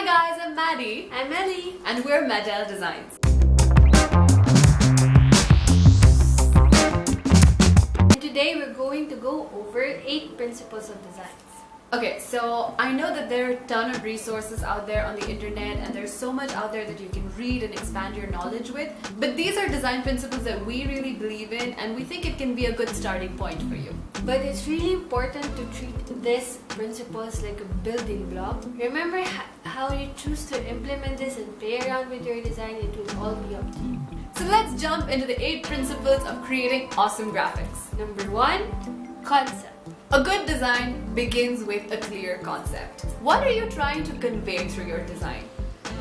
Hi guys, I'm Maddie. I'm Ellie. And we're Medel Designs. And today we're going to go over 8 principles of design. Okay, so I know that there are a ton of resources out there on the internet and there's so much out there that you can read and expand your knowledge with, but these are design principles that we really believe in and we think it can be a good starting point for you. But it's really important to treat these principles like a building block. Remember how you choose to implement this and play around with your design, it will all be up to you. So let's jump into the 8 principles of creating awesome graphics. Number 1, concept. A good design begins with a clear concept. What are you trying to convey through your design?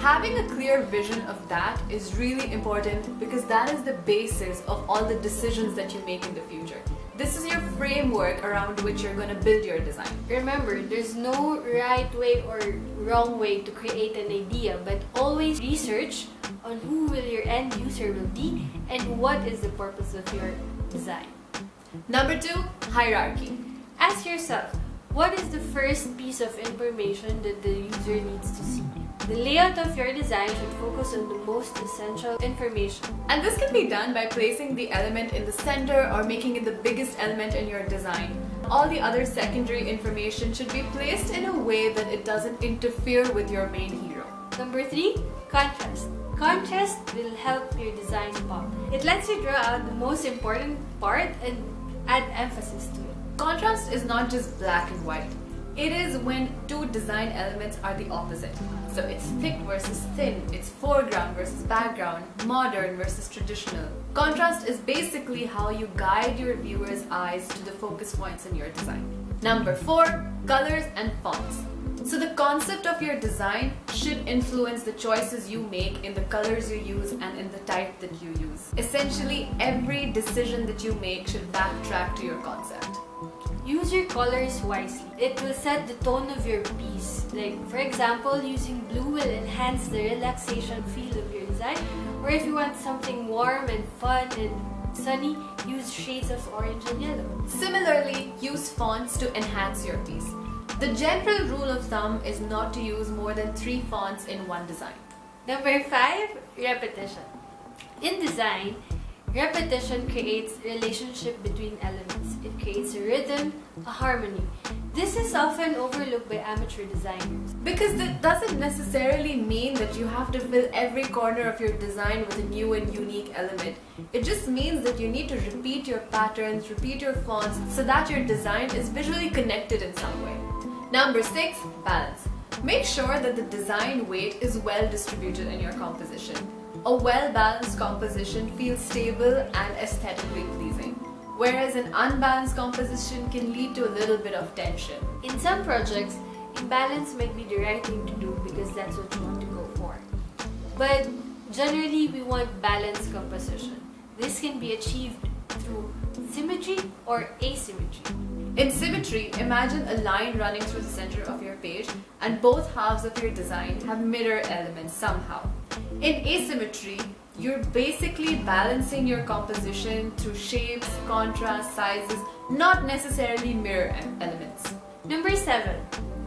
Having a clear vision of that is really important because that is the basis of all the decisions that you make in the future. This is your framework around which you're going to build your design. Remember, there's no right way or wrong way to create an idea, but always research on who will your end user will be and what is the purpose of your design. Number 2, hierarchy. Ask yourself, what is the first piece of information that the user needs to see? The layout of your design should focus on the most essential information. And this can be done by placing the element in the center or making it the biggest element in your design. All the other secondary information should be placed in a way that it doesn't interfere with your main hero. Number 3, contrast. Contrast will help your design pop. It lets you draw out the most important part and add emphasis to it. Contrast is not just black and white. It is when two design elements are the opposite. So it's thick versus thin, it's foreground versus background, modern versus traditional. Contrast is basically how you guide your viewer's eyes to the focus points in your design. Number 4, colors and fonts. So the concept of your design should influence the choices you make in the colors you use and in the type that you use. Essentially, every decision that you make should backtrack to your concept. Use your colors wisely. It will set the tone of your piece. Like, for example, using blue will enhance the relaxation feel of your design. Or if you want something warm and fun and sunny, use shades of orange and yellow. Similarly, use fonts to enhance your piece. The general rule of thumb is not to use more than 3 fonts in one design. Number 5, repetition. In design, repetition creates relationship between elements. It creates a rhythm, a harmony. This is often overlooked by amateur designers. Because that doesn't necessarily mean that you have to fill every corner of your design with a new and unique element. It just means that you need to repeat your patterns, repeat your fonts, so that your design is visually connected in some way. Number 6, balance. Make sure that the design weight is well distributed in your composition. A well-balanced composition feels stable and aesthetically pleasing, whereas an unbalanced composition can lead to a little bit of tension. In some projects, imbalance might be the right thing to do because that's what you want to go for. But generally, we want balanced composition. This can be achieved through symmetry or asymmetry. In symmetry, imagine a line running through the center of your page and both halves of your design have mirror elements somehow. In asymmetry, you're basically balancing your composition through shapes, contrast, sizes, not necessarily mirror elements. Number 7,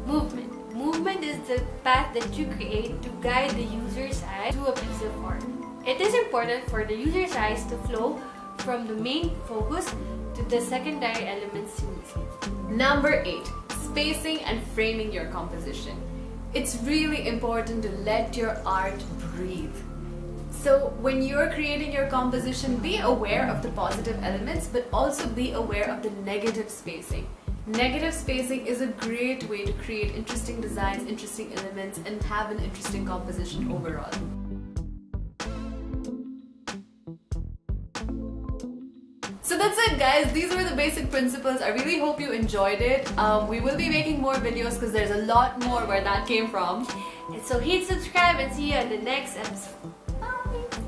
movement. Movement is the path that you create to guide the user's eye to a piece of art. It is important for the user's eyes to flow from the main focus to the secondary elements seamlessly. Number 8, spacing and framing your composition. It's really important to let your art breathe. So when you're creating your composition, be aware of the positive elements, but also be aware of the negative spacing. Negative spacing is a great way to create interesting designs, interesting elements, and have an interesting composition overall. So that's it guys, these were the basic principles. I really hope you enjoyed it. We will be making more videos because there's a lot more where that came from. And so hit subscribe and see you in the next episode. Bye!